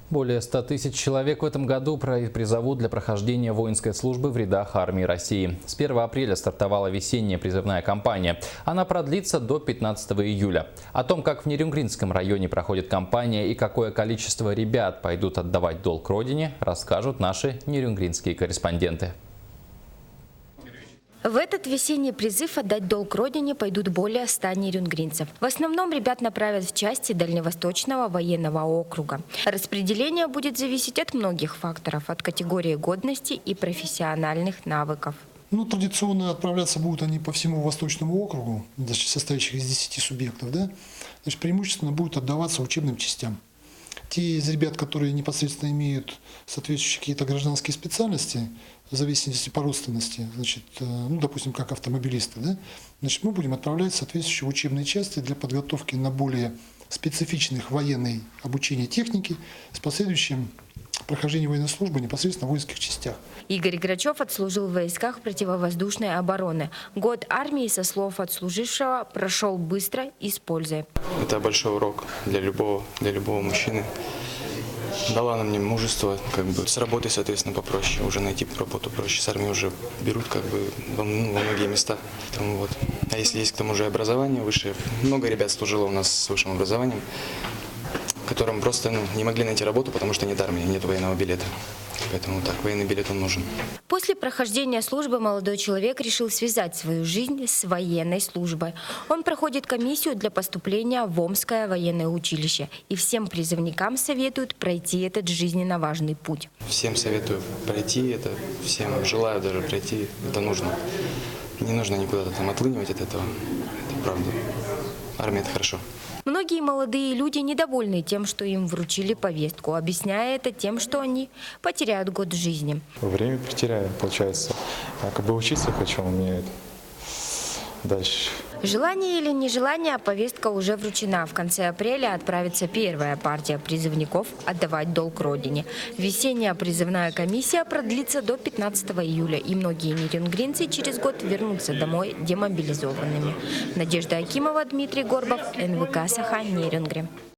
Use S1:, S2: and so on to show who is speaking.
S1: Более 100 тысяч человек в этом году призовут для прохождения воинской службы в рядах армии России. С 1 апреля стартовала весенняя призывная кампания. Она продлится до 15 июля. О том, как в Нерюнгринском районе проходит кампания и какое количество ребят пойдут отдавать долг родине, расскажут наши нерюнгринские корреспонденты.
S2: В этот весенний призыв отдать долг родине пойдут более 100 нерюнгринцев. В основном ребят направят в части Дальневосточного военного округа. Распределение будет зависеть от многих факторов, от категории годности и профессиональных навыков.
S3: Традиционно отправляться будут они по всему Восточному округу, состоящих из 10 субъектов. Значит, преимущественно будут отдаваться учебным частям. Те из ребят, которые непосредственно имеют соответствующие какие-то гражданские специальности, в зависимости по родственности, значит, допустим, как автомобилисты, значит, мы будем отправлять соответствующие учебные части для подготовки на более специфичных военной обучения техники с последующим прохождением военной службы непосредственно в воинских частях.
S2: Игорь Грачев отслужил в войсках противовоздушной обороны. Год армии, со слов отслужившего, прошел быстро и с пользой.
S4: Это большой урок для любого мужчины. Дала она мне мужество, с работой, соответственно, попроще, уже найти работу проще. С армии уже берут во многие места. А если есть к тому же образование высшее, много ребят служило у нас с высшим образованием, которым просто не могли найти работу, потому что нет армии, нет военного билета. Поэтому военный билет он нужен.
S2: После прохождения службы молодой человек решил связать свою жизнь с военной службой. Он проходит комиссию для поступления в Омское военное училище. И всем призывникам советуют пройти этот жизненно важный путь.
S4: Всем советую пройти это, всем желаю даже пройти. Это нужно. Не нужно никуда там отлынивать от этого. Это правда. Армия – это хорошо.
S2: Многие молодые люди недовольны тем, что им вручили повестку, объясняя это тем, что они потеряют год жизни.
S5: Время потеряю, получается. Учиться хочу, у меня дальше.
S2: Желание или нежелание, повестка уже вручена. В конце апреля отправится первая партия призывников отдавать долг родине. Весенняя призывная комиссия продлится до 15 июля, и многие нерюнгринцы через год вернутся домой демобилизованными. Надежда Акимова, Дмитрий Горбов, НВК Саха, Нерюнгри.